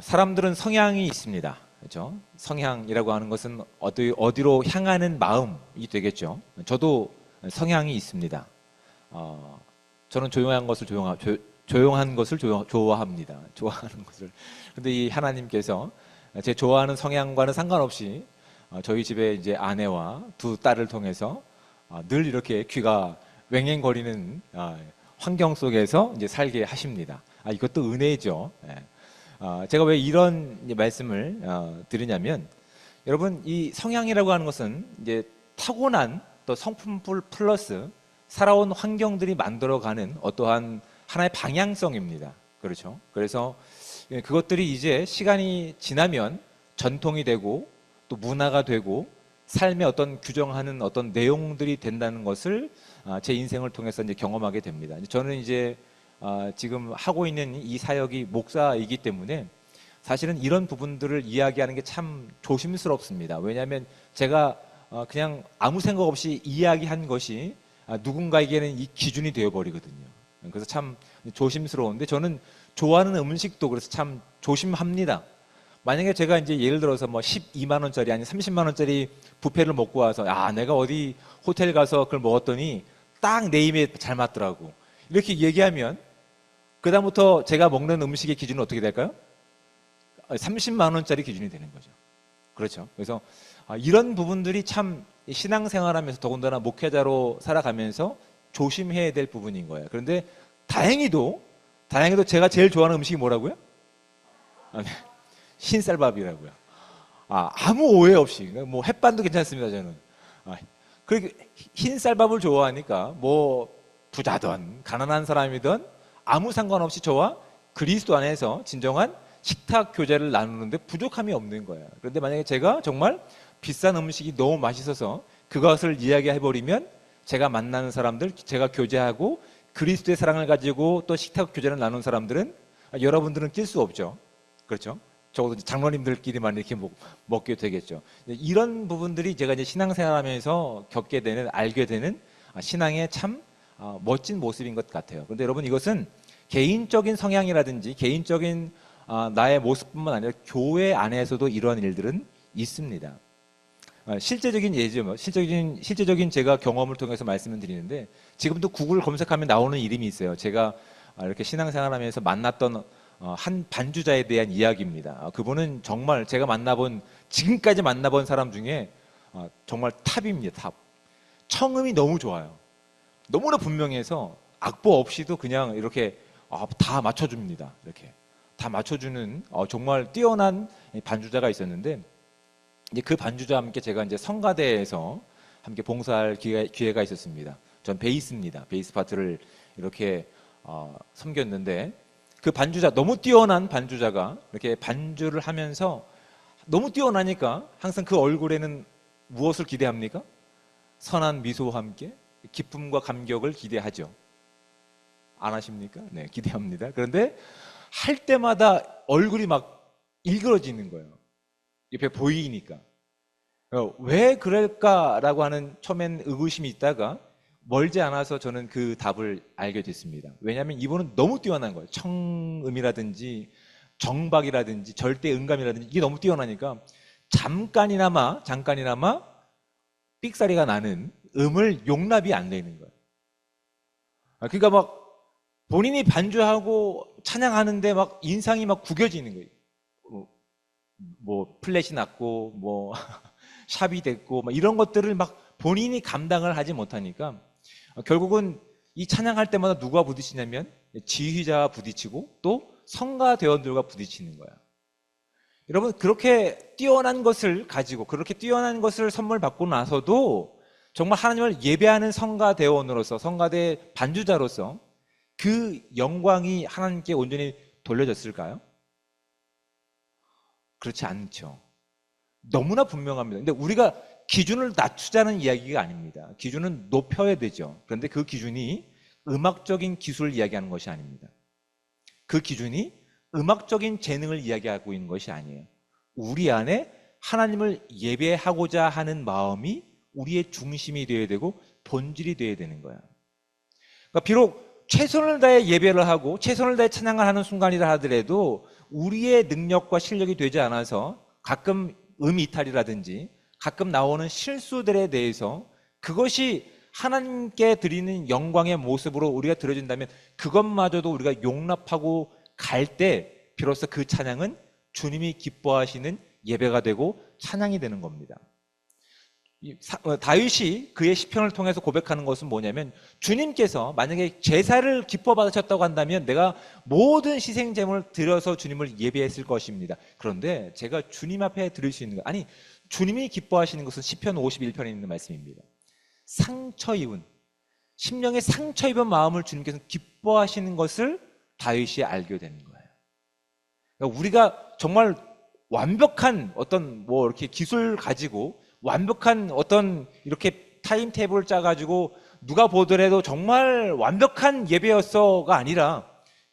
사람들은 성향이 있습니다. 그렇죠? 성향이라고 하는 것은 어디로 향하는 마음이 되겠죠. 저도 성향이 있습니다. 저는 조용한 것을 좋아합니다. 좋아하는 것을. 근데 이 하나님께서 제 좋아하는 성향과는 상관없이 저희 집에 이제 아내와 두 딸을 통해서 늘 이렇게 귀가 왱왱거리는 환경 속에서 이제 살게 하십니다. 이것도 은혜죠. 예. 제가 왜 이런 말씀을 드리냐면, 여러분, 이 성향이라고 하는 것은 이제 타고난 또 성품 플러스 살아온 환경들이 만들어가는 어떠한 하나의 방향성입니다. 그렇죠? 그래서 그것들이 이제 시간이 지나면 전통이 되고 또 문화가 되고 삶의 어떤 규정하는 어떤 내용들이 된다는 것을 제 인생을 통해서 이제 경험하게 됩니다. 저는 이제 지금 하고 있는 이 사역이 목사이기 때문에 사실은 이런 부분들을 이야기하는 게 참 조심스럽습니다. 왜냐하면 제가 그냥 아무 생각 없이 이야기한 것이 누군가에게는 이 기준이 되어버리거든요. 그래서 참 조심스러운데, 저는 좋아하는 음식도 그래서 참 조심합니다. 만약에 제가 이제 예를 들어서 뭐 12만 원짜리 아니 30만 원짜리 뷔페를 먹고 와서 내가 어디 호텔 가서 그걸 먹었더니 딱 내 입에 잘 맞더라고, 이렇게 얘기하면 그다음부터 제가 먹는 음식의 기준은 어떻게 될까요? 30만 원짜리 기준이 되는 거죠. 그렇죠. 그래서 이런 부분들이 참 신앙생활하면서 더군다나 목회자로 살아가면서 조심해야 될 부분인 거예요. 그런데 다행히도 제가 제일 좋아하는 음식이 뭐라고요? 네. 흰쌀밥이라고요. 아무 오해 없이 뭐 햇반도 괜찮습니다. 저는. 그리고 흰쌀밥을 좋아하니까 뭐 부자든 가난한 사람이든 아무 상관없이 저와 그리스도 안에서 진정한 식탁 교제를 나누는데 부족함이 없는 거예요. 그런데 만약에 제가 정말 비싼 음식이 너무 맛있어서 그것을 이야기해버리면 제가 만나는 사람들, 제가 교제하고 그리스도의 사랑을 가지고 또 식탁 교제를 나눈 사람들은 여러분들은 낄 수 없죠. 그렇죠? 적어도 장로님들끼리만 이렇게 먹게 되겠죠. 이런 부분들이 제가 이제 신앙생활하면서 겪게 되는, 알게 되는 신앙의 참 멋진 모습인 것 같아요. 그런데 여러분, 이것은 개인적인 성향이라든지 개인적인 나의 모습뿐만 아니라 교회 안에서도 이러한 일들은 있습니다. 실제적인 예죠. 실제적인 제가 경험을 통해서 말씀을 드리는데, 지금도 구글 검색하면 나오는 이름이 있어요. 제가 이렇게 신앙생활하면서 만났던 한 반주자에 대한 이야기입니다. 그분은 정말 제가 지금까지 만나본 사람 중에 정말 탑입니다. 탑. 청음이 너무 좋아요. 너무나 분명해서 악보 없이도 그냥 이렇게 다 맞춰줍니다. 이렇게 다 맞춰주는 정말 뛰어난 반주자가 있었는데, 이제 그 반주자와 함께 제가 이제 성가대에서 함께 봉사할 기회가 있었습니다. 전 베이스입니다. 베이스 파트를 이렇게 섬겼는데, 그 반주자, 너무 뛰어난 반주자가 이렇게 반주를 하면서 너무 뛰어나니까 항상 그 얼굴에는 무엇을 기대합니까? 선한 미소와 함께 기쁨과 감격을 기대하죠. 안 하십니까? 네, 기대합니다. 그런데 할 때마다 얼굴이 막 일그러지는 거예요. 옆에 보이니까. 왜 그럴까라고 하는 처음엔 의구심이 있다가 멀지 않아서 저는 그 답을 알게 됐습니다. 왜냐하면 이분은 너무 뛰어난 거예요. 청음이라든지 정박이라든지 절대 음감이라든지 이게 너무 뛰어나니까 잠깐이나마 삑사리가 나는 음을 용납이 안 되는 거예요. 그러니까 막 본인이 반주하고 찬양하는데 막 인상이 막 구겨지는 거예요. 뭐 플랫이 났고 뭐 샵이 됐고 막 이런 것들을 막 본인이 감당을 하지 못하니까 결국은 이 찬양할 때마다 누가 부딪히냐면 지휘자와 부딪히고 또 성가대원들과 부딪히는 거야. 여러분, 그렇게 뛰어난 것을 가지고 그렇게 뛰어난 것을 선물 받고 나서도 정말 하나님을 예배하는 성가대원으로서, 성가대 반주자로서 그 영광이 하나님께 온전히 돌려졌을까요? 그렇지 않죠. 너무나 분명합니다. 근데 우리가 기준을 낮추자는 이야기가 아닙니다. 기준은 높여야 되죠. 그런데 그 기준이 음악적인 기술을 이야기하는 것이 아닙니다. 그 기준이 음악적인 재능을 이야기하고 있는 것이 아니에요. 우리 안에 하나님을 예배하고자 하는 마음이 우리의 중심이 되어야 되고 본질이 되어야 되는 거야. 그러니까 비록 최선을 다해 예배를 하고 최선을 다해 찬양을 하는 순간이라 하더라도 우리의 능력과 실력이 되지 않아서 가끔 이탈이라든지 가끔 나오는 실수들에 대해서 그것이 하나님께 드리는 영광의 모습으로 우리가 드려진다면 그것마저도 우리가 용납하고 갈 때 비로소 그 찬양은 주님이 기뻐하시는 예배가 되고 찬양이 되는 겁니다. 다윗이 그의 시편을 통해서 고백하는 것은 뭐냐면, 주님께서 만약에 제사를 기뻐 받으셨다고 한다면 내가 모든 희생 제물을 드려서 주님을 예배했을 것입니다. 그런데 제가 주님 앞에 드릴 수 있는 거, 아니 주님이 기뻐하시는 것은 시편 51편에 있는 말씀입니다. 상처 입은, 심령에 상처 입은 마음을 주님께서 기뻐하시는 것을 다윗이 알게 되는 거예요. 그러니까 우리가 정말 완벽한 어떤 이렇게 기술 가지고 완벽한 어떤 이렇게 타임테이블을 짜가지고 누가 보더라도 정말 완벽한 예배였어가 아니라,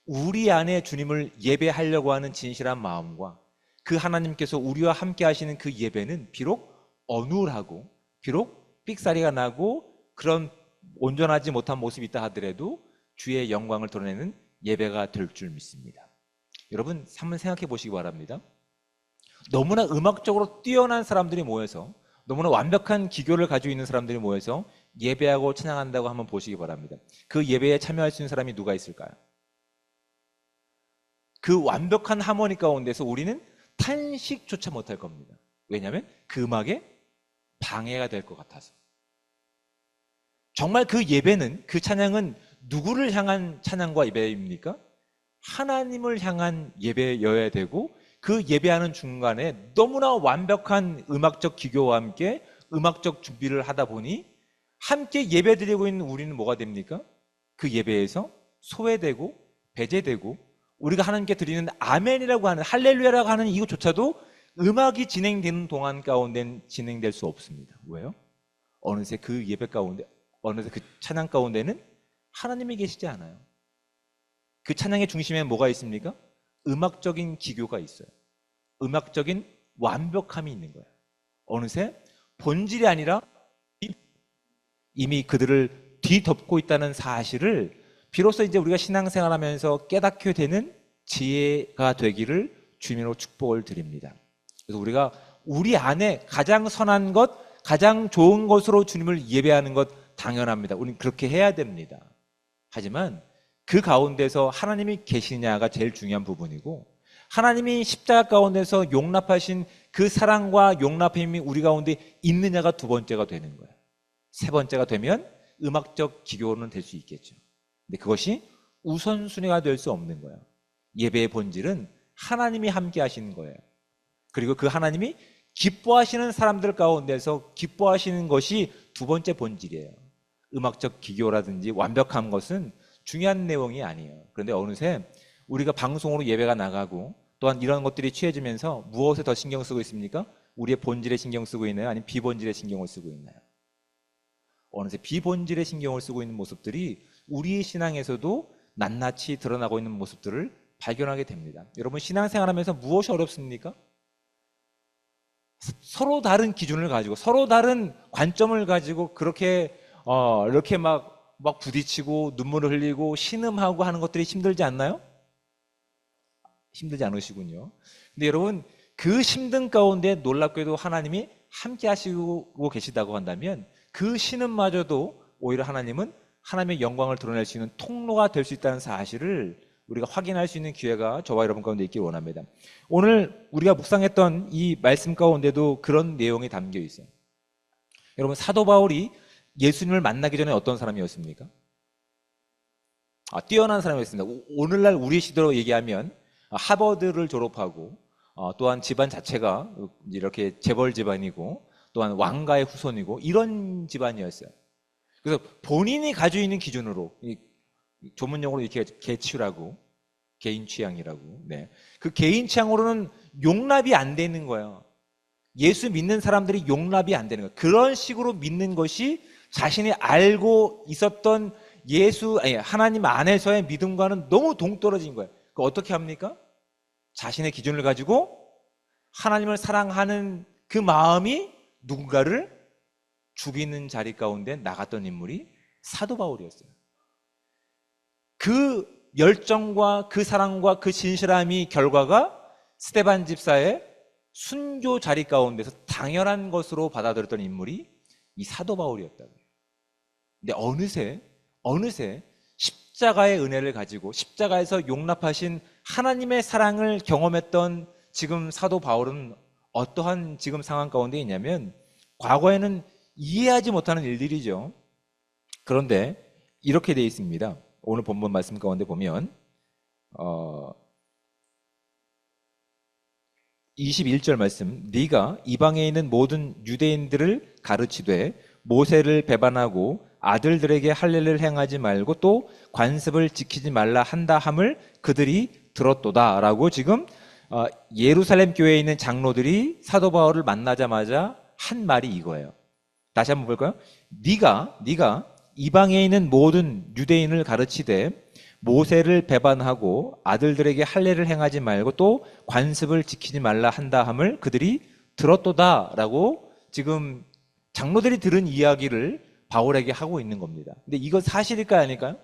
우리 안에 주님을 예배하려고 하는 진실한 마음과 그 하나님께서 우리와 함께 하시는 그 예배는 비록 어눌하고 비록 삑사리가 나고 그런 온전하지 못한 모습이 있다 하더라도 주의 영광을 드러내는 예배가 될 줄 믿습니다. 여러분 한번 생각해 보시기 바랍니다. 너무나 음악적으로 뛰어난 사람들이 모여서, 너무나 완벽한 기교를 가지고 있는 사람들이 모여서 예배하고 찬양한다고 한번 보시기 바랍니다. 그 예배에 참여할 수 있는 사람이 누가 있을까요? 그 완벽한 하모니 가운데서 우리는 탄식조차 못할 겁니다. 왜냐하면 그 음악에 방해가 될 것 같아서. 정말 그 예배는, 그 찬양은 누구를 향한 찬양과 예배입니까? 하나님을 향한 예배여야 되고, 그 예배하는 중간에 너무나 완벽한 음악적 기교와 함께 음악적 준비를 하다 보니 함께 예배드리고 있는 우리는 뭐가 됩니까? 그 예배에서 소외되고 배제되고, 우리가 하나님께 드리는 아멘이라고 하는, 할렐루야라고 하는 이것조차도 음악이 진행되는 동안 가운데는 진행될 수 없습니다. 왜요? 어느새 그 예배 가운데, 어느새 그 찬양 가운데는 하나님이 계시지 않아요. 그 찬양의 중심에 뭐가 있습니까? 음악적인 기교가 있어요. 음악적인 완벽함이 있는 거예요. 어느새 본질이 아니라 이미 그들을 뒤덮고 있다는 사실을 비로소 이제 우리가 신앙생활하면서 깨닫게 되는 지혜가 되기를 주님으로 축복을 드립니다. 그래서 우리가 우리 안에 가장 선한 것, 가장 좋은 것으로 주님을 예배하는 것 당연합니다. 우리는 그렇게 해야 됩니다. 하지만 그 가운데서 하나님이 계시냐가 제일 중요한 부분이고, 하나님이 십자가 가운데서 용납하신 그 사랑과 용납함이 우리 가운데 있느냐가 두 번째가 되는 거예요. 세 번째가 되면 음악적 기교는 될 수 있겠죠. 근데 그것이 우선순위가 될 수 없는 거예요. 예배의 본질은 하나님이 함께 하시는 거예요. 그리고 그 하나님이 기뻐하시는 사람들 가운데서 기뻐하시는 것이 두 번째 본질이에요. 음악적 기교라든지 완벽한 것은 중요한 내용이 아니에요. 그런데 어느새 우리가 방송으로 예배가 나가고 또한 이런 것들이 취해지면서 무엇에 더 신경 쓰고 있습니까? 우리의 본질에 신경 쓰고 있나요? 아니면 비본질에 신경을 쓰고 있나요? 어느새 비본질에 신경을 쓰고 있는 모습들이 우리의 신앙에서도 낱낱이 드러나고 있는 모습들을 발견하게 됩니다. 여러분 신앙생활하면서 무엇이 어렵습니까? 서로 다른 기준을 가지고 서로 다른 관점을 가지고 그렇게 이렇게 막 부딪히고 눈물을 흘리고 신음하고 하는 것들이 힘들지 않나요? 힘들지 않으시군요. 근데 여러분 그 힘든 가운데 놀랍게도 하나님이 함께 하시고 계시다고 한다면 그 신음마저도 오히려 하나님은 하나님의 영광을 드러낼 수 있는 통로가 될 수 있다는 사실을 우리가 확인할 수 있는 기회가 저와 여러분 가운데 있길 원합니다. 오늘 우리가 묵상했던 이 말씀 가운데도 그런 내용이 담겨 있어요. 여러분 사도 바울이 예수님을 만나기 전에 어떤 사람이었습니까? 뛰어난 사람이었습니다. 오늘날 우리 시대로 얘기하면 하버드를 졸업하고 또한 집안 자체가 이렇게 재벌 집안이고 또한 왕가의 후손이고 이런 집안이었어요. 그래서 본인이 가지고 있는 기준으로 조문용어로 이렇게 개취라고 개인 취향이라고 그 개인 취향으로는 용납이 안 되는 거예요. 예수 믿는 사람들이 용납이 안 되는 거예요. 그런 식으로 믿는 것이 자신이 알고 있었던 하나님 안에서의 믿음과는 너무 동떨어진 거예요. 그 어떻게 합니까? 자신의 기준을 가지고 하나님을 사랑하는 그 마음이 누군가를 죽이는 자리 가운데 나갔던 인물이 사도 바울이었어요. 그 열정과 그 사랑과 그 진실함이 결과가 스데반 집사의 순교 자리 가운데서 당연한 것으로 받아들였던 인물이 이 사도 바울이었다고요. 근데 어느새 십자가의 은혜를 가지고 십자가에서 용납하신 하나님의 사랑을 경험했던 지금 사도 바울은 어떠한 지금 상황 가운데 있냐면, 과거에는 이해하지 못하는 일들이죠. 그런데 이렇게 되어 있습니다. 오늘 본문 말씀 가운데 보면 21절 말씀, 네가 이방에 있는 모든 유대인들을 가르치되 모세를 배반하고 아들들에게 할례를 행하지 말고 또 관습을 지키지 말라 한다 함을 그들이 들었도다 라고 지금 예루살렘 교회에 있는 장로들이 사도 바울을 만나자마자 한 말이 이거예요. 다시 한번 볼까요? 네가 이방에 있는 모든 유대인을 가르치되 모세를 배반하고 아들들에게 할례를 행하지 말고 또 관습을 지키지 말라 한다 함을 그들이 들었도다라고 지금 장로들이 들은 이야기를 바울에게 하고 있는 겁니다. 근데 이건 사실일까요, 아닐까요?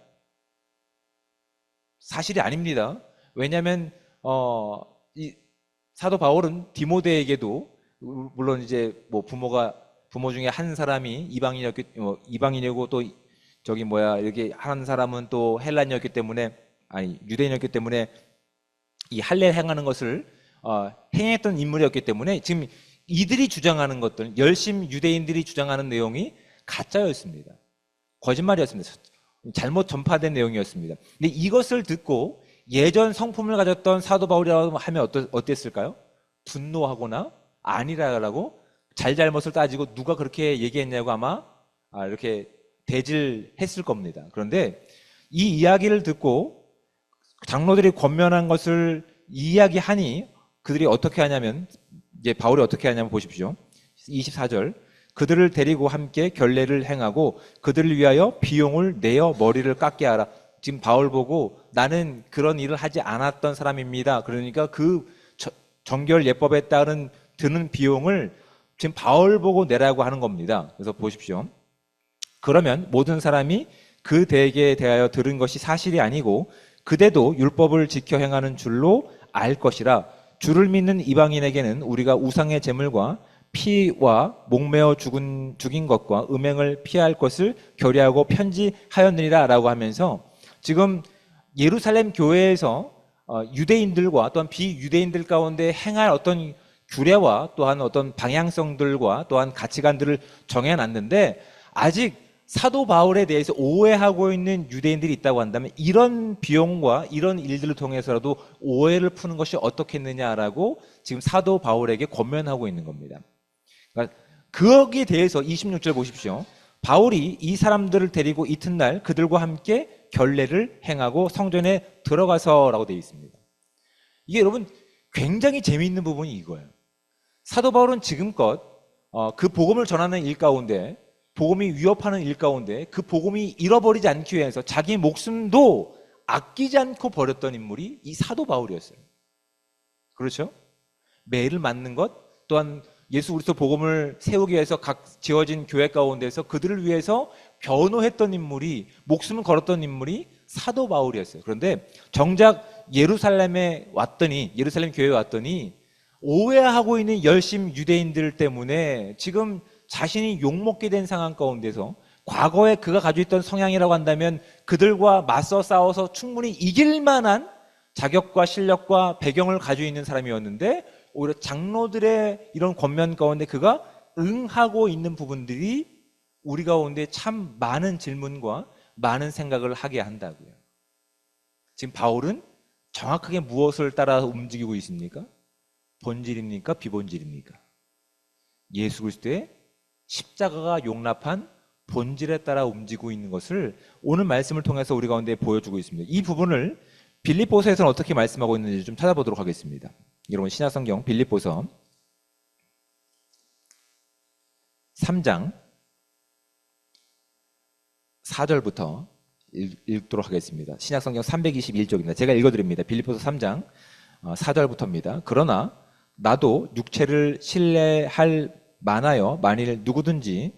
사실이 아닙니다. 왜냐하면 이 사도 바울은 디모데에게도, 물론 이제 뭐 부모 중에 한 사람이 이방인이고 또 이렇게 한 사람은 또 헬란이었기 때문에, 유대인이었기 때문에 이 할례 행하는 것을 행했던 인물이었기 때문에 지금 이들이 주장하는 것들, 열심 유대인들이 주장하는 내용이 가짜였습니다. 거짓말이었습니다. 잘못 전파된 내용이었습니다. 근데 이것을 듣고 예전 성품을 가졌던 사도 바울이라고 하면 어땠을까요? 분노하거나 아니라고 잘못을 따지고 누가 그렇게 얘기했냐고 아마 이렇게 대질했을 겁니다. 그런데 이 이야기를 듣고 장로들이 권면한 것을 이야기하니 그들이 어떻게 하냐면, 이제 바울이 어떻게 하냐면 보십시오. 24절, 그들을 데리고 함께 결례를 행하고 그들을 위하여 비용을 내어 머리를 깎게 하라. 지금 바울 보고 나는 그런 일을 하지 않았던 사람입니다. 그러니까 그 정결 예법에 따른 드는 비용을 지금 바울 보고 내라고 하는 겁니다. 그래서 보십시오. 그러면 모든 사람이 그 대에 대하여 들은 것이 사실이 아니고 그대도 율법을 지켜 행하는 줄로 알 것이라. 주를 믿는 이방인에게는 우리가 우상의 제물과 피와 목매어 죽인 것과 음행을 피할 것을 결의하고 편지하였느니라 라고 하면서 지금 예루살렘 교회에서 유대인들과 또한 비유대인들 가운데 행할 어떤 규례와 또한 어떤 방향성들과 또한 가치관들을 정해놨는데, 아직 사도 바울에 대해서 오해하고 있는 유대인들이 있다고 한다면 이런 비용과 이런 일들을 통해서라도 오해를 푸는 것이 어떻겠느냐라고 지금 사도 바울에게 권면하고 있는 겁니다. 그러니까 거기에 대해서 26절 보십시오. 바울이 이 사람들을 데리고 이튿날 그들과 함께 결례를 행하고 성전에 들어가서라고 되어 있습니다. 이게 여러분 굉장히 재미있는 부분이 이거예요. 사도 바울은 지금껏 그 복음을 전하는 일 가운데, 복음이 위협하는 일 가운데 그 복음이 잃어버리지 않기 위해서 자기 목숨도 아끼지 않고 버렸던 인물이 이 사도 바울이었어요. 그렇죠? 매를 맞는 것, 또한 예수 그리스도 복음을 세우기 위해서 각 지어진 교회 가운데서 그들을 위해서 변호했던 인물이, 목숨을 걸었던 인물이 사도 바울이었어요. 그런데 정작 예루살렘 교회에 왔더니 오해하고 있는 열심 유대인들 때문에 지금 자신이 욕먹게 된 상황 가운데서, 과거에 그가 가지고 있던 성향이라고 한다면 그들과 맞서 싸워서 충분히 이길 만한 자격과 실력과 배경을 가지고 있는 사람이었는데, 오히려 장로들의 이런 권면 가운데 그가 응하고 있는 부분들이 우리 가운데 참 많은 질문과 많은 생각을 하게 한다고요. 지금 바울은 정확하게 무엇을 따라 움직이고 있습니까? 본질입니까? 비본질입니까? 예수 그리스도의 십자가가 용납한 본질에 따라 움직이고 있는 것을 오늘 말씀을 통해서 우리 가운데 보여주고 있습니다. 이 부분을 빌립보서에서는 어떻게 말씀하고 있는지 좀 찾아보도록 하겠습니다. 여러분 신약성경 빌립보서 3장 4절부터 읽도록 하겠습니다. 신약성경 321쪽입니다. 제가 읽어드립니다. 빌립보서 3장 4절부터입니다. 그러나 나도 육체를 신뢰할 만하여 만일 누구든지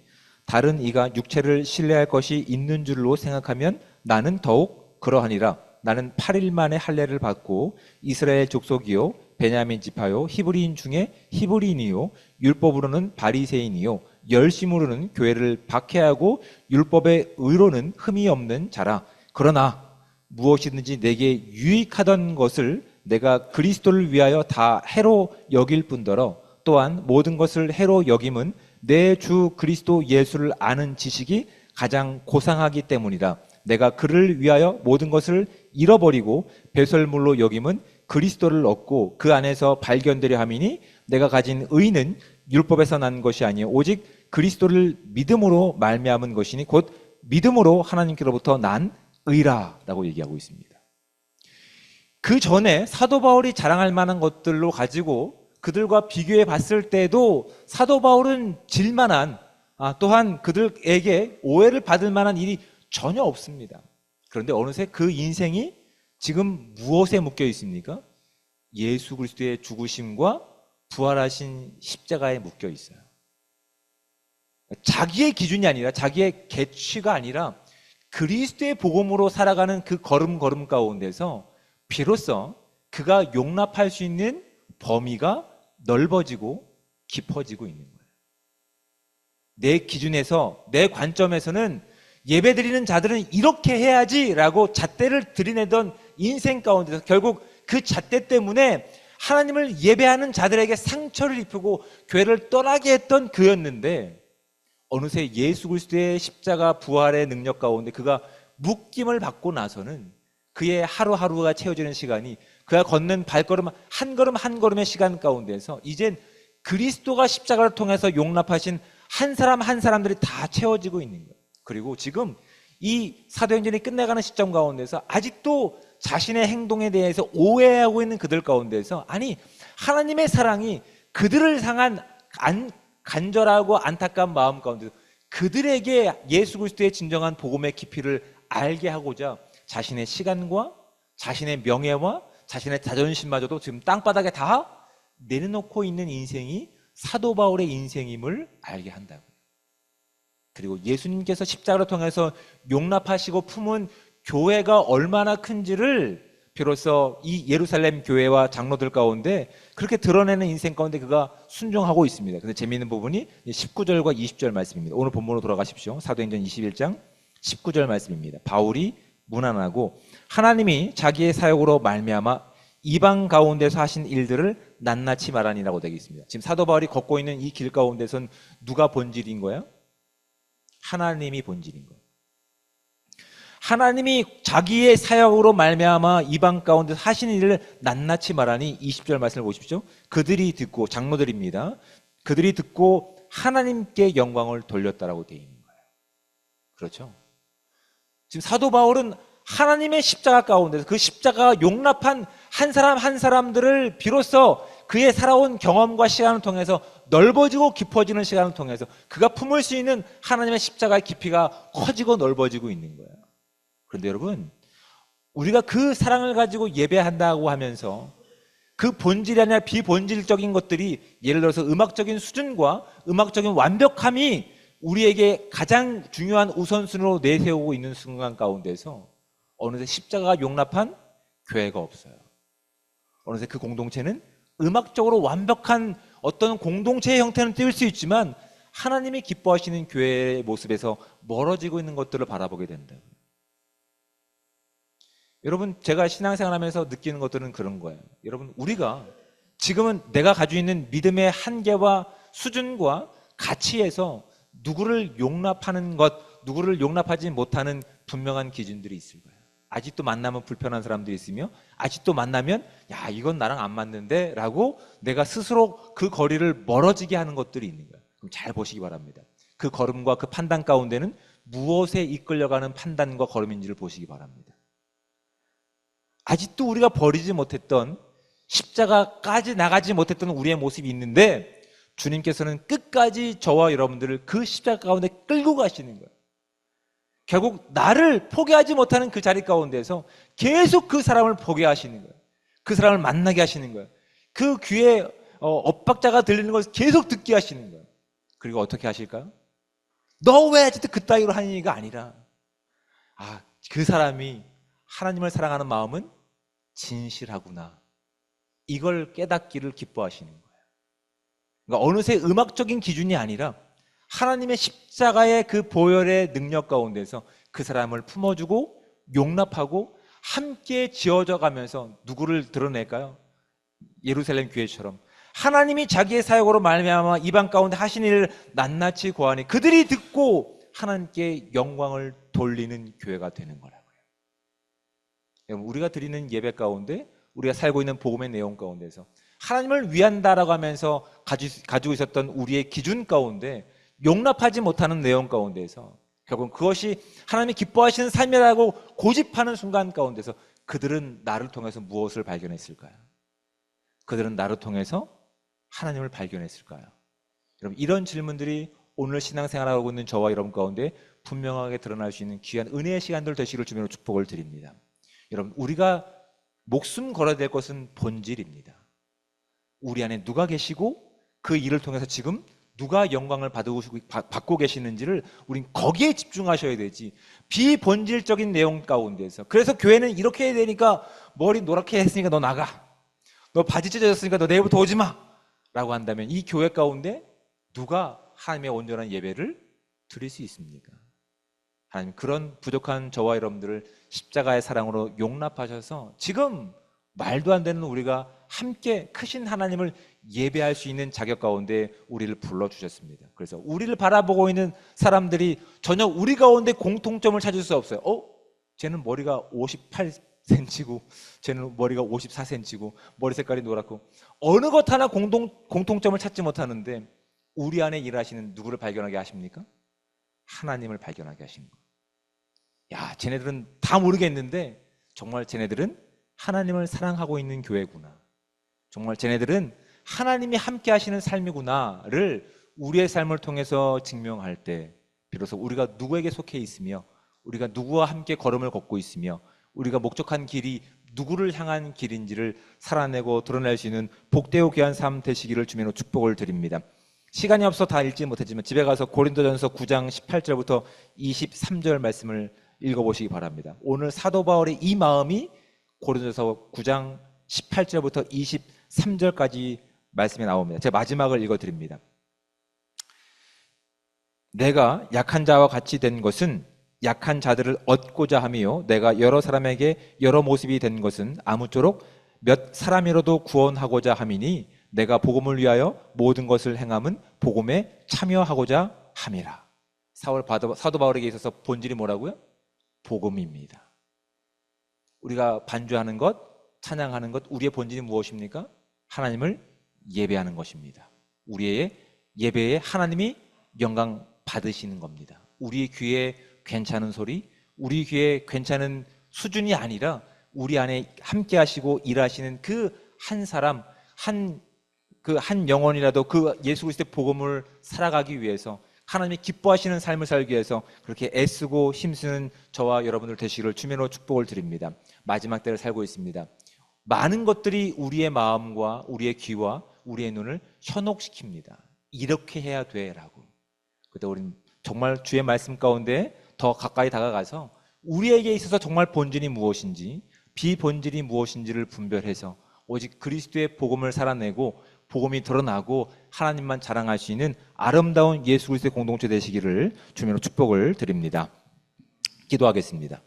다른 이가 육체를 신뢰할 것이 있는 줄로 생각하면 나는 더욱 그러하니라. 나는 8일 만에 할례를 받고 이스라엘 족속이요 베냐민 지파요 히브리인 중에 히브리인이요 율법으로는 바리새인이요 열심으로는 교회를 박해하고 율법의 의로는 흠이 없는 자라. 그러나 무엇이든지 내게 유익하던 것을 내가 그리스도를 위하여 다 해로 여길 뿐더러 또한 모든 것을 해로 여김은 내 주 그리스도 예수를 아는 지식이 가장 고상하기 때문이라. 내가 그를 위하여 모든 것을 잃어버리고 배설물로 여김은 그리스도를 얻고 그 안에서 발견되려 함이니 내가 가진 의는 율법에서 난 것이 아니요 오직 그리스도를 믿음으로 말미암은 것이니 곧 믿음으로 하나님께로부터 난 의라라고 얘기하고 있습니다. 그 전에 사도 바울이 자랑할 만한 것들로 가지고 그들과 비교해 봤을 때도 사도 바울은 질만한 또한 그들에게 오해를 받을 만한 일이 전혀 없습니다. 그런데 어느새 그 인생이 지금 무엇에 묶여 있습니까? 예수 그리스도의 죽으심과 부활하신 십자가에 묶여 있어요. 자기의 기준이 아니라 자기의 계취가 아니라 그리스도의 복음으로 살아가는 그 걸음 가운데서 비로소 그가 용납할 수 있는 범위가 넓어지고 깊어지고 있는 거예요. 내 기준에서, 내 관점에서는 예배드리는 자들은 이렇게 해야지라고 잣대를 들이내던 인생 가운데서 결국 그 잣대 때문에 하나님을 예배하는 자들에게 상처를 입히고 교회를 떠나게 했던 그였는데 어느새 예수 그리스도의 십자가 부활의 능력 가운데 그가 묶임을 받고 나서는 그의 하루하루가 채워지는 시간이 그가 걷는 발걸음 한 걸음 한 걸음의 시간 가운데서 이젠 그리스도가 십자가를 통해서 용납하신 한 사람 한 사람들이 다 채워지고 있는 거예요. 그리고 지금 이 사도행전이 끝나가는 시점 가운데서 아직도 자신의 행동에 대해서 오해하고 있는 그들 가운데서 아니 하나님의 사랑이 그들을 향한 간절하고 안타까운 마음 가운데서 그들에게 예수 그리스도의 진정한 복음의 깊이를 알게 하고자 자신의 시간과 자신의 명예와 자신의 자존심마저도 지금 땅바닥에 다 내려놓고 있는 인생이 사도 바울의 인생임을 알게 한다고요. 그리고 예수님께서 십자가를 통해서 용납하시고 품은 교회가 얼마나 큰지를 비로소 이 예루살렘 교회와 장로들 가운데 그렇게 드러내는 인생 가운데 그가 순종하고 있습니다. 근데 재미있는 부분이 19절과 20절 말씀입니다. 오늘 본문으로 돌아가십시오. 사도행전 21장 19절 말씀입니다. 바울이 문안하고 하나님이 자기의 사역으로 말미암아 이방 가운데서 하신 일들을 낱낱이 말하니라고 되어 있습니다. 지금 사도 바울이 걷고 있는 이 길 가운데선 누가 본질인 거예요? 하나님이 본질인 거예요. 하나님이 자기의 사역으로 말미암아 이방 가운데 하신 일을 낱낱이 말하니 20절 말씀을 보십시오. 그들이 듣고 장로들입니다. 그들이 듣고 하나님께 영광을 돌렸다라고 되어 있는 거예요. 그렇죠? 지금 사도 바울은 하나님의 십자가 가운데서 그 십자가가 용납한 한 사람 한 사람들을 비로소 그의 살아온 경험과 시간을 통해서 넓어지고 깊어지는 시간을 통해서 그가 품을 수 있는 하나님의 십자가의 깊이가 커지고 넓어지고 있는 거예요. 그런데 여러분, 우리가 그 사랑을 가지고 예배한다고 하면서 그 본질이 아니라 비본질적인 것들이 예를 들어서 음악적인 수준과 음악적인 완벽함이 우리에게 가장 중요한 우선순위로 내세우고 있는 순간 가운데서 어느새 십자가가 용납한 교회가 없어요. 어느새 그 공동체는 음악적으로 완벽한 어떤 공동체의 형태는 띄울 수 있지만 하나님이 기뻐하시는 교회의 모습에서 멀어지고 있는 것들을 바라보게 된다고요. 여러분, 제가 신앙생활하면서 느끼는 것들은 그런 거예요. 여러분, 우리가 지금은 내가 가지고 있는 믿음의 한계와 수준과 가치에서 누구를 용납하는 것, 누구를 용납하지 못하는 분명한 기준들이 있을 거예요. 아직도 만나면 불편한 사람들이 있으며 아직도 만나면 야 이건 나랑 안 맞는데 라고 내가 스스로 그 거리를 멀어지게 하는 것들이 있는 거예요. 그럼 잘 보시기 바랍니다. 그 걸음과 그 판단 가운데는 무엇에 이끌려가는 판단과 걸음인지를 보시기 바랍니다. 아직도 우리가 버리지 못했던 십자가까지 나가지 못했던 우리의 모습이 있는데 주님께서는 끝까지 저와 여러분들을 그 십자가 가운데 끌고 가시는 거예요. 결국 나를 포기하지 못하는 그 자리 가운데서 계속 그 사람을 보게 하시는 거예요. 그 사람을 만나게 하시는 거예요. 그 귀에 엇박자가 들리는 것을 계속 듣게 하시는 거예요. 그리고 어떻게 하실까요? 너 왜 아직도 그따위로 하니가 아니라 그 사람이 하나님을 사랑하는 마음은 진실하구나. 이걸 깨닫기를 기뻐하시는 거예요. 그러니까 어느새 음악적인 기준이 아니라 하나님의 십자가의 그 보혈의 능력 가운데서 그 사람을 품어주고 용납하고 함께 지어져 가면서 누구를 드러낼까요? 예루살렘 교회처럼 하나님이 자기의 사역으로 말미암아 이방 가운데 하신 일을 낱낱이 고하니 그들이 듣고 하나님께 영광을 돌리는 교회가 되는 거라고요. 여러분, 우리가 드리는 예배 가운데 우리가 살고 있는 복음의 내용 가운데서 하나님을 위한다라고 하면서 가지고 있었던 우리의 기준 가운데 용납하지 못하는 내용 가운데서 결국 그것이 하나님이 기뻐하시는 삶이라고 고집하는 순간 가운데서 그들은 나를 통해서 무엇을 발견했을까요? 그들은 나를 통해서 하나님을 발견했을까요? 여러분, 이런 질문들이 오늘 신앙생활하고 있는 저와 여러분 가운데 분명하게 드러날 수 있는 귀한 은혜의 시간들 되시기를 주님으로 축복을 드립니다. 여러분, 우리가 목숨 걸어야 될 것은 본질입니다. 우리 안에 누가 계시고 그 일을 통해서 지금 누가 영광을 받고 계시는지를 우린 거기에 집중하셔야 되지, 비본질적인 내용 가운데서. 그래서 교회는 이렇게 해야 되니까 머리 노랗게 했으니까 너 나가, 너 바지 찢어졌으니까 너 내일부터 오지 마 라고 한다면 이 교회 가운데 누가 하나님의 온전한 예배를 드릴 수 있습니까? 하나님, 그런 부족한 저와 여러분들을 십자가의 사랑으로 용납하셔서 지금 말도 안 되는 우리가 함께 크신 하나님을 예배할 수 있는 자격 가운데 우리를 불러주셨습니다. 그래서 우리를 바라보고 있는 사람들이 전혀 우리 가운데 공통점을 찾을 수 없어요. 쟤는 머리가 58cm고 쟤는 머리가 54cm고 머리 색깔이 노랗고 어느 것 하나 공통점을 찾지 못하는데 우리 안에 일하시는 누구를 발견하게 하십니까? 하나님을 발견하게 하신 거예요. 야, 쟤네들은 다 모르겠는데 정말 쟤네들은 하나님을 사랑하고 있는 교회구나, 정말 쟤네들은 하나님이 함께 하시는 삶이구나를 우리의 삶을 통해서 증명할 때 비로소 우리가 누구에게 속해 있으며 우리가 누구와 함께 걸음을 걷고 있으며 우리가 목적한 길이 누구를 향한 길인지를 살아내고 드러낼 수 있는 복되고 귀한 삶 되시기를 주님으로 축복을 드립니다. 시간이 없어 다 읽지 못했지만 집에 가서 고린도전서 9장 18절부터 23절 말씀을 읽어보시기 바랍니다. 오늘 사도 바울의 이 마음이 고린도전서 9장 18절부터 23절까지 말씀이 나옵니다. 제가 마지막을 읽어드립니다. 내가 약한 자와 같이 된 것은 약한 자들을 얻고자 함이요, 내가 여러 사람에게 여러 모습이 된 것은 아무쪼록 몇 사람이라도 구원하고자 함이니 내가 복음을 위하여 모든 것을 행함은 복음에 참여하고자 함이라. 사도 바울에게 있어서 본질이 뭐라고요? 복음입니다. 우리가 반주하는 것, 찬양하는 것, 우리의 본질이 무엇입니까? 하나님을 예배하는 것입니다. 우리의 예배에 하나님이 영광 받으시는 겁니다. 우리 귀에 괜찮은 소리, 우리 귀에 괜찮은 수준이 아니라 우리 안에 함께 하시고 일하시는 그 한 사람, 한 영혼이라도 그 예수 그리스도의 복음을 살아가기 위해서, 하나님이 기뻐하시는 삶을 살기 위해서 그렇게 애쓰고 힘쓰는 저와 여러분들 되시기를 주님으로 축복을 드립니다. 마지막 때를 살고 있습니다. 많은 것들이 우리의 마음과 우리의 귀와 우리의 눈을 현혹시킵니다. 이렇게 해야 돼라고. 그때 우리는 정말 주의 말씀 가운데 더 가까이 다가가서 우리에게 있어서 정말 본질이 무엇인지 비본질이 무엇인지를 분별해서 오직 그리스도의 복음을 살아내고 복음이 드러나고 하나님만 자랑할 수 있는 아름다운 예수 그리스도의 공동체 되시기를 주님으로 축복을 드립니다. 기도하겠습니다.